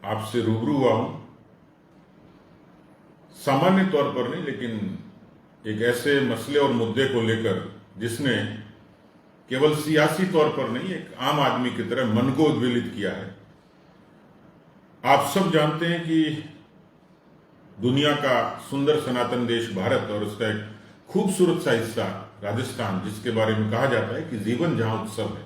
आपसे रूबरू हुआ हूं, सामान्य तौर पर नहीं लेकिन एक ऐसे मसले और मुद्दे को लेकर जिसने केवल सियासी तौर पर नहीं एक आम आदमी की तरह मन को उद्वेलित किया है। आप सब जानते हैं कि दुनिया का सुंदर सनातन देश भारत और उसका एक खूबसूरत सा हिस्सा राजस्थान, जिसके बारे में कहा जाता है कि जीवन जहां उत्सव है,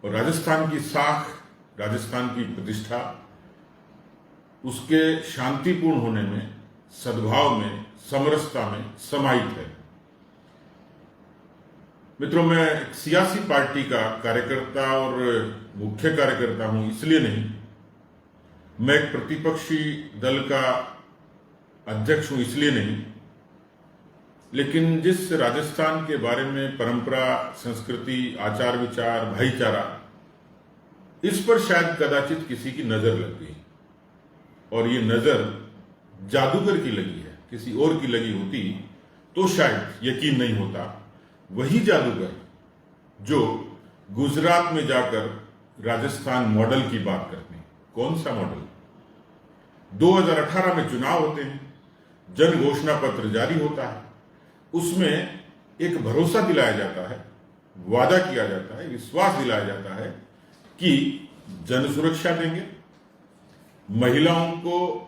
और राजस्थान की साख, राजस्थान की प्रतिष्ठा उसके शांतिपूर्ण होने में, सद्भाव में, समरसता में समाहित है। मित्रों, मैं एक सियासी पार्टी का कार्यकर्ता और मुख्य कार्यकर्ता हूं इसलिए नहीं, मैं एक प्रतिपक्षी दल का अध्यक्ष हूं इसलिए नहीं, लेकिन जिस राजस्थान के बारे में परंपरा, संस्कृति, आचार विचार, भाईचारा, इस पर शायद कदाचित किसी की नजर लग गई, और ये नजर जादूगर की लगी है। किसी और की लगी होती तो शायद यकीन नहीं होता। वही जादूगर जो गुजरात में जाकर राजस्थान मॉडल की बात करते हैं। कौन सा मॉडल? 2018 में चुनाव होते हैं, जन घोषणा पत्र जारी होता है, उसमें एक भरोसा दिलाया जाता है, वादा किया जाता है, विश्वास दिलाया जाता है कि जन सुरक्षा देंगे, महिलाओं को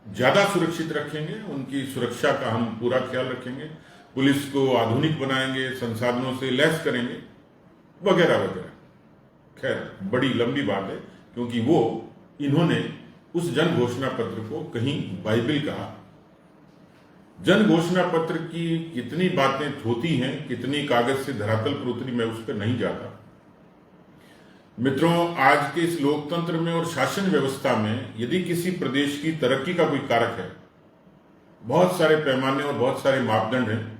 ज्यादा सुरक्षित रखेंगे, उनकी सुरक्षा का हम पूरा ख्याल रखेंगे, पुलिस को आधुनिक बनाएंगे, संसाधनों से लैस करेंगे, वगैरह वगैरह। खैर, बड़ी लंबी बात है, क्योंकि वो इन्होंने उस जन घोषणा पत्र को कहीं बाइबिल कहा। जन घोषणा पत्र की कितनी बातें होती हैं, कितनी कागज से धरातल पर उतरी, मैं उस पर नहीं जाता। मित्रों, आज के इस लोकतंत्र में और शासन व्यवस्था में यदि किसी प्रदेश की तरक्की का कोई कारक है, बहुत सारे पैमाने और बहुत सारे मापदंड हैं।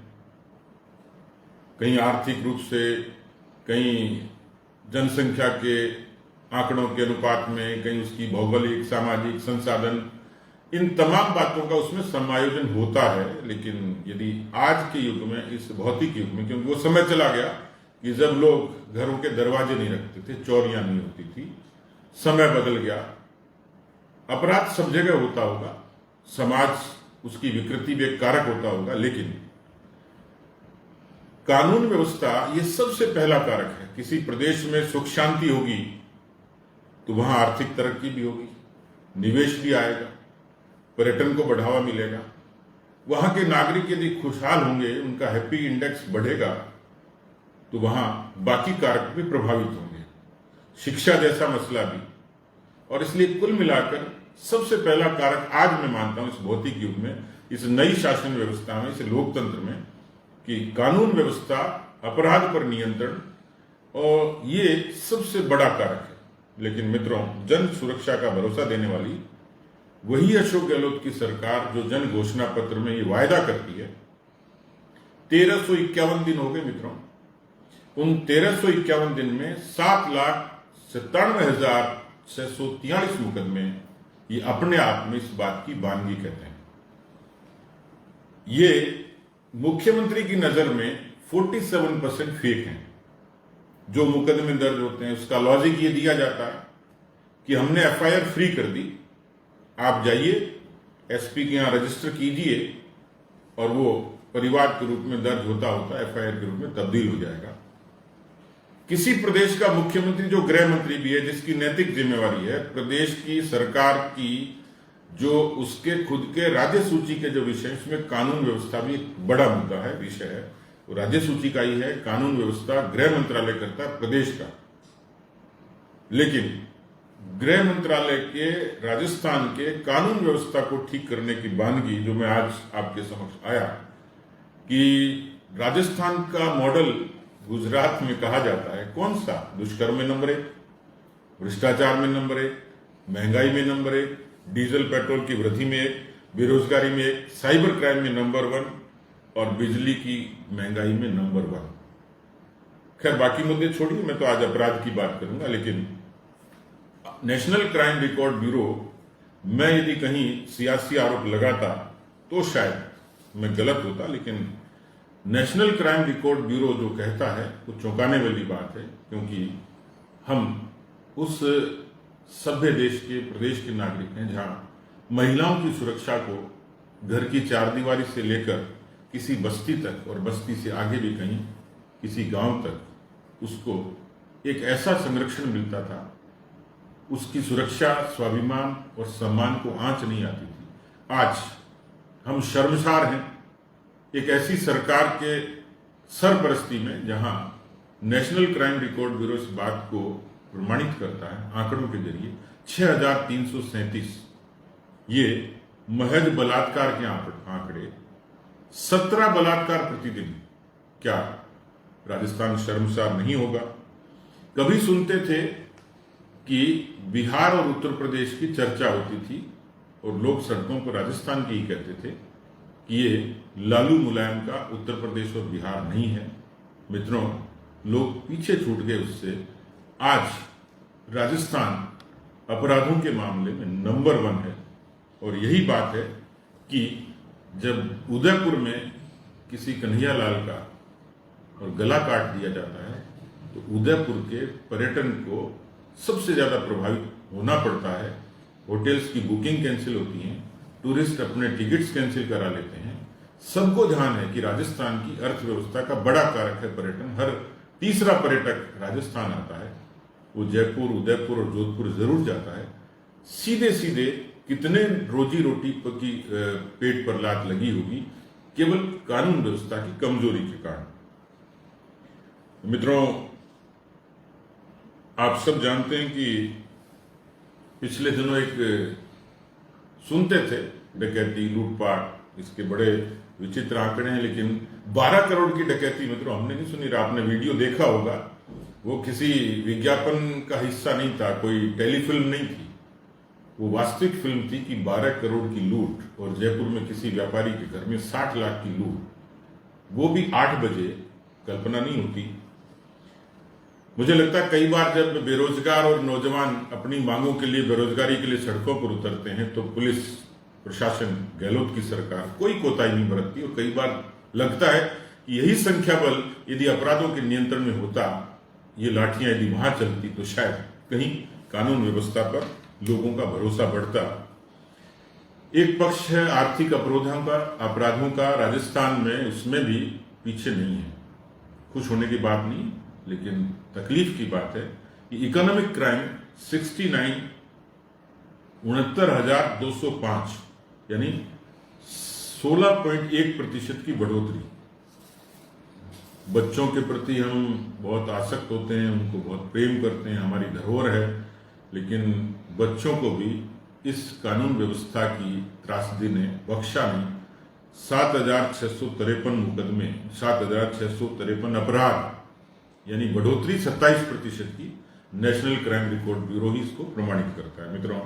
कहीं आर्थिक रूप से, कहीं जनसंख्या के आंकड़ों के अनुपात में, कहीं उसकी भौगोलिक, सामाजिक, संसाधन, इन तमाम बातों का उसमें समायोजन होता है। लेकिन यदि आज के युग में, इस भौतिक युग में, क्योंकि वो समय चला गया कि जब लोग घरों के दरवाजे नहीं रखते थे, चोरियां नहीं होती थी, समय बदल गया, अपराध सब जगह होता होगा, समाज उसकी विकृति भी एक कारक होता होगा, लेकिन कानून व्यवस्था ये सबसे पहला कारक है। किसी प्रदेश में सुख शांति होगी तो वहां आर्थिक तरक्की भी होगी, निवेश भी आएगा, पर्यटन को बढ़ावा मिलेगा, वहां के नागरिक यदि खुशहाल होंगे, उनका हैप्पी इंडेक्स बढ़ेगा, तो वहां बाकी कारक भी प्रभावित होंगे, शिक्षा जैसा मसला भी। और इसलिए कुल मिलाकर सबसे पहला कारक आज मैं मानता हूं इस भौतिक युग में, इस नई शासन व्यवस्था में, इस लोकतंत्र में, कि कानून व्यवस्था, अपराध पर नियंत्रण, और ये सबसे बड़ा कारक है। लेकिन मित्रों, जन सुरक्षा का भरोसा देने वाली वही अशोक गहलोत की सरकार जो जन घोषणा पत्र में ये वायदा करती है। 1351 दिन हो गए मित्रों। उन 1351 दिन में 7,97,643 मुकदमे ये अपने आप में इस बात की बानगी कहते हैं। ये मुख्यमंत्री की नजर में 47% फेक हैं। जो मुकदमे दर्ज होते हैं उसका लॉजिक ये दिया जाता है कि हमने एफआईआर फ्री कर दी, आप जाइए एसपी के यहां रजिस्टर कीजिए, और वो परिवार के रूप में दर्ज होता होता एफआईआर के रूप में तब्दील हो जाएगा। किसी प्रदेश का मुख्यमंत्री जो गृह मंत्री भी है, जिसकी नैतिक जिम्मेवारी है प्रदेश की सरकार की, जो उसके खुद के राज्य सूची के जो विषय, उसमें कानून व्यवस्था भी एक बड़ा मुद्दा है, विषय है, वो राज्य सूची का ही है। कानून व्यवस्था गृह मंत्रालय करता है प्रदेश का। लेकिन गृह मंत्रालय के राजस्थान के कानून व्यवस्था को ठीक करने की बानगी जो मैं आज आपके समक्ष आया, कि राजस्थान का मॉडल गुजरात में कहा जाता है, कौन सा? दुष्कर्म में नंबर 1, भ्रष्टाचार में नंबर 1, महंगाई में नंबर 1, डीजल पेट्रोल की वृद्धि में 1, बेरोजगारी में 1, साइबर क्राइम में नंबर 1, और बिजली की महंगाई में नंबर 1। खैर, बाकी मुद्दे छोड़िए, मैं तो आज अपराध की बात करूंगा। लेकिन नेशनल क्राइम रिकॉर्ड ब्यूरो, मैं यदि कहीं सियासी आरोप लगाता तो शायद मैं गलत होता, लेकिन नेशनल क्राइम रिकॉर्ड ब्यूरो जो कहता है वो चौंकाने वाली बात है, क्योंकि हम उस सभ्य देश के प्रदेश के नागरिक हैं, जहां महिलाओं की सुरक्षा को घर की चारदीवारी से लेकर किसी बस्ती तक और बस्ती से आगे भी कहीं किसी गांव तक उसको एक ऐसा संरक्षण मिलता था, उसकी सुरक्षा, स्वाभिमान और सम्मान को आंच नहीं आती थी। आज हम शर्मसार हैं एक ऐसी सरकार के सरपरस्ती में जहां नेशनल क्राइम रिकॉर्ड ब्यूरो इस बात को प्रमाणित करता है आंकड़ों के जरिए 6337 ये महज बलात्कार के आंकड़े, 17 बलात्कार प्रतिदिन। क्या राजस्थान शर्मसार नहीं होगा? कभी सुनते थे कि बिहार और उत्तर प्रदेश की चर्चा होती थी और लोग सड़कों पर राजस्थान की ही कहते थे कि ये लालू मुलायम का उत्तर प्रदेश और बिहार नहीं है। मित्रों, लोग पीछे छूट गए उससे। आज राजस्थान अपराधों के मामले में नंबर 1 है और यही बात है कि जब उदयपुर में किसी कन्हैयालाल का और गला काट दिया जाता है तो उदयपुर के पर्यटन को सबसे ज्यादा प्रभावित होना पड़ता है। होटल्स की बुकिंग कैंसिल होती है, टूरिस्ट अपने टिकट्स कैंसिल करा लेते हैं। सबको ध्यान है कि राजस्थान की अर्थव्यवस्था का बड़ा कारक है पर्यटन। हर तीसरा पर्यटक राजस्थान आता है, वो जयपुर, उदयपुर और जोधपुर जरूर जाता है। सीधे सीधे कितने रोजी रोटी की पेट पर लात लगी होगी केवल कानून व्यवस्था की कमजोरी के कारण। मित्रों, आप सब जानते हैं कि पिछले दिनों एक सुनते थे डकैती, लूटपाट, इसके बड़े विचित्र आंकड़े हैं, लेकिन 12 करोड़ की डकैती मित्रों हमने नहीं सुनी। आपने वीडियो देखा होगा, वो किसी विज्ञापन का हिस्सा नहीं था, कोई टेलीफिल्म नहीं थी, वो वास्तविक फिल्म थी कि 12 करोड़ की लूट और जयपुर में किसी व्यापारी के घर में 60 लाख की लूट, वो भी 8 बजे। कल्पना नहीं होती। मुझे लगता है कई बार जब बेरोजगार और नौजवान अपनी मांगों के लिए, बेरोजगारी के लिए सड़कों पर उतरते हैं तो पुलिस प्रशासन, गहलोत की सरकार कोई कोताही नहीं बरतती और कई बार लगता है कि यही संख्या बल यदि अपराधों के नियंत्रण में होता, ये लाठियां यदि वहां चलती तो शायद कहीं कानून व्यवस्था पर लोगों का भरोसा बढ़ता। एक पक्ष है आर्थिक अपराधों का राजस्थान में, उसमें भी पीछे नहीं है। खुश होने की बात नहीं, लेकिन तकलीफ की बात है कि इकोनॉमिक क्राइम 69,205 यानी 16.1% की बढ़ोतरी। बच्चों के प्रति हम बहुत आसक्त होते हैं, उनको बहुत प्रेम करते हैं, हमारी धरोहर है, लेकिन बच्चों को भी इस कानून व्यवस्था की त्रासदी ने बख्शा नहीं। 7,653 मुकदमे, 7,653 अपराध, यानी बढ़ोतरी 27% की। नेशनल क्राइम रिकॉर्ड ब्यूरो ही इसको प्रमाणित करता है। मित्रों,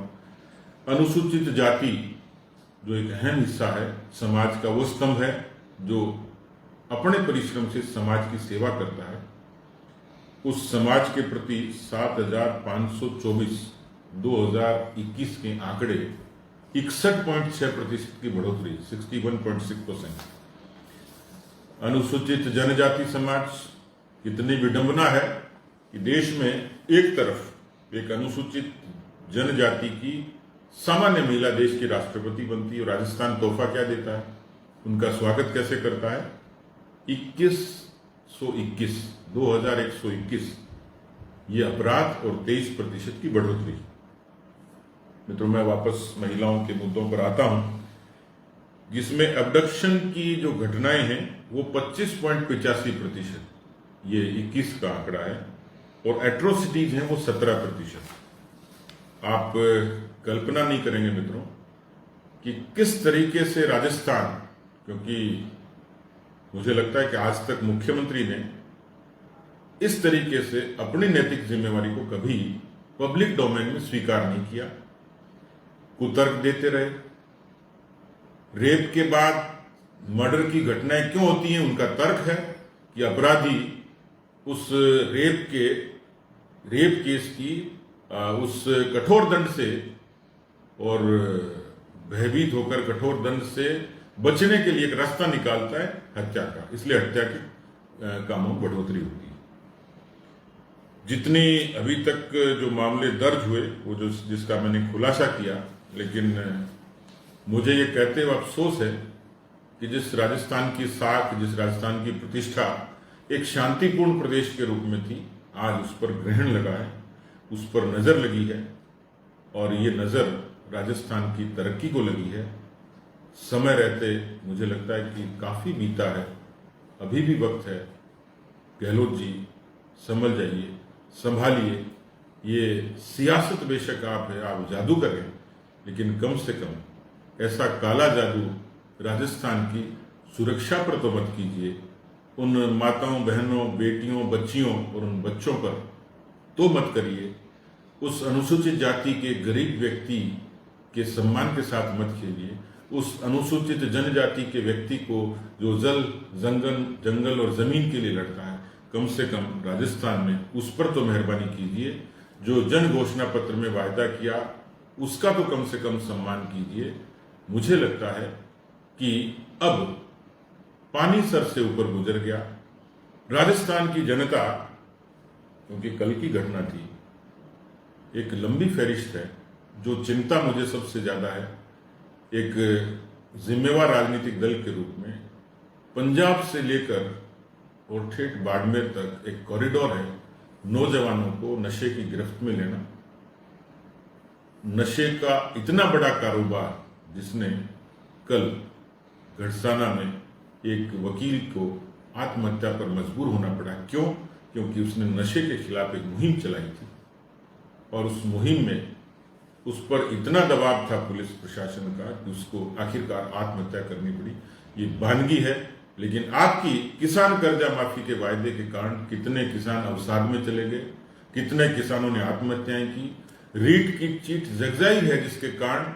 अनुसूचित जाति जो एक अहम हिस्सा है समाज का, वो स्तंभ है जो अपने परिश्रम से समाज की सेवा करता है। उस समाज के प्रति 7,524 2021 के आंकड़े 61.6% की बढ़ोतरी, 61.6%। अनुसूचित जनजाति समाज, कितनी विडंबना है कि देश में एक तरफ एक अनुसूचित जनजाति की सामान्य महिला देश की राष्ट्रपति बनती है और राजस्थान तोहफा क्या देता है, उनका स्वागत कैसे करता है? 2121 ये अपराध और 23% की बढ़ोतरी। मित्रों, मैं वापस महिलाओं के मुद्दों पर आता हूं, जिसमें अबडक्शन की जो घटनाएं हैं वो 25.85%, ये 21 का आंकड़ा है, और एट्रोसिटीज हैं वो 17%। आप कल्पना नहीं करेंगे मित्रों कि किस तरीके से राजस्थान, क्योंकि मुझे लगता है कि आज तक मुख्यमंत्री ने इस तरीके से अपनी नैतिक जिम्मेवारी को कभी पब्लिक डोमेन में स्वीकार नहीं किया। कुतर्क देते रहे। रेप के बाद मर्डर की घटनाएं क्यों होती हैं, उनका तर्क है कि अपराधी उस रेप केस की उस कठोर दंड से और भयभीत होकर कठोर दंड से बचने के लिए एक रास्ता निकालता है हत्या का, इसलिए हत्या के कामों में बढ़ोतरी होती है। जितनी अभी तक जो मामले दर्ज हुए वो जो जिसका मैंने खुलासा किया, लेकिन मुझे ये कहते हुए अफसोस है कि जिस राजस्थान की साख, जिस राजस्थान की प्रतिष्ठा एक शांतिपूर्ण प्रदेश के रूप में थी, आज उस पर ग्रहण लगा है, उस पर नजर लगी है और ये नजर राजस्थान की तरक्की को लगी है। समय रहते मुझे लगता है कि काफी बीता है, अभी भी वक्त है। गहलोत जी संभल जाइए, संभालिए। ये सियासत बेशक आप है, आप जादू करें, लेकिन कम से कम ऐसा काला जादू राजस्थान की सुरक्षा पर तो मत कीजिए। उन माताओं, बहनों, बेटियों, बच्चियों और उन बच्चों पर तो मत करिए। उस अनुसूचित जाति के गरीब व्यक्ति के सम्मान के साथ मत खेलिए। उस अनुसूचित जनजाति के व्यक्ति को जो जंगल और जमीन के लिए लड़ता है, कम से कम राजस्थान में उस पर तो मेहरबानी कीजिए। जो जन घोषणा पत्र में वायदा किया उसका तो कम से कम सम्मान कीजिए। मुझे लगता है कि अब पानी सर से ऊपर गुजर गया। राजस्थान की जनता, क्योंकि कल की घटना थी, एक लंबी फहरिस्त है। जो चिंता मुझे सबसे ज्यादा है, एक जिम्मेवार राजनीतिक दल के रूप में पंजाब से लेकर और ठेठ बाड़मेर तक एक कॉरिडोर है नौजवानों को नशे की गिरफ्त में लेना। नशे का इतना बड़ा कारोबार जिसने कल घड़साना में एक वकील को आत्महत्या पर मजबूर होना पड़ा। क्यों? क्योंकि उसने नशे के खिलाफ एक मुहिम चलाई थी और उस मुहिम में उस पर इतना दबाव था पुलिस प्रशासन का कि उसको आखिरकार आत्महत्या करनी पड़ी। ये वानगी है। लेकिन आपकी किसान कर्जा माफी के वायदे के कारण कितने किसान अवसाद में चले गए, कितने किसानों ने आत्महत्याएं की। रीट की चीट जगजाई है जिसके कारण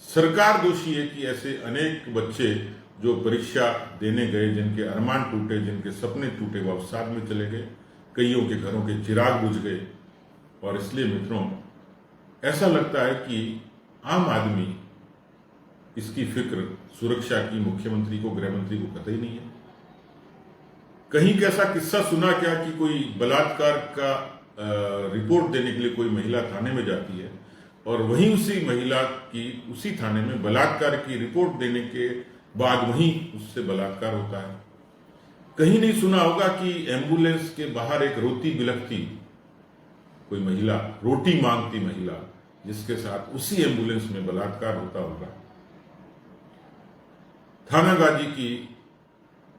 सरकार दोषी है कि ऐसे अनेक बच्चे जो परीक्षा देने गए, जिनके अरमान टूटे, जिनके सपने टूटे, वो अवसाद में चले गए। कईयों के घरों के चिराग बुझ गए। और इसलिए मित्रों, ऐसा लगता है कि आम आदमी इसकी फिक्र सुरक्षा की मुख्यमंत्री को, गृह मंत्री को कतई नहीं है। कहीं कैसा किस्सा सुना क्या कि कोई बलात्कार का रिपोर्ट देने के लिए कोई महिला थाने में जाती है और वहीं उसी महिला की उसी थाने में बलात्कार की रिपोर्ट देने के बाद वहीं उससे बलात्कार होता है। कहीं नहीं सुना होगा कि एम्बुलेंस के बाहर एक रोती बिलखती कोई महिला, रोटी मांगती महिला, जिसके साथ उसी एम्बुलेंस में बलात्कार होता होगा। थानागाजी की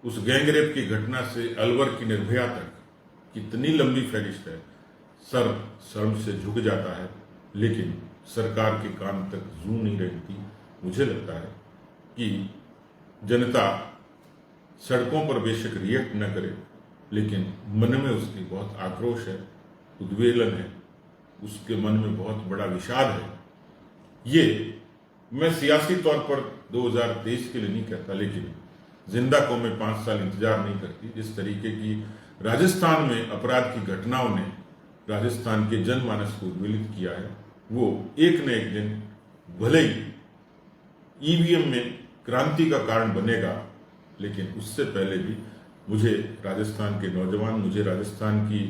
उस गैंगरेप की घटना से अलवर की निर्भया तक कितनी लंबी फहरिस्त है। सर शर्म से झुक जाता है, लेकिन सरकार के कान तक जू नहीं रहती। मुझे लगता है कि जनता सड़कों पर बेशक रिएक्ट न करे, लेकिन मन में उसकी बहुत आक्रोश है, उद्वेलन है, उसके मन में बहुत बड़ा विषाद है। ये मैं सियासी तौर पर 2023 के लिए नहीं कहता, लेकिन जिंदा कौमें 5 साल इंतजार नहीं करती। जिस तरीके की राजस्थान में अपराध की घटनाओं ने राजस्थान के जनमानस को उद्वेलित किया है, वो एक न एक दिन भले ही ईवीएम में क्रांति का कारण बनेगा, लेकिन उससे पहले भी मुझे राजस्थान के नौजवान, मुझे राजस्थान की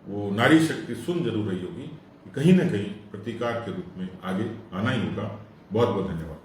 वो नारी शक्ति सुन जरूर रही होगी कि कहीं ना कहीं प्रतिकार के रूप में आगे आना ही होगा। बहुत बहुत धन्यवाद।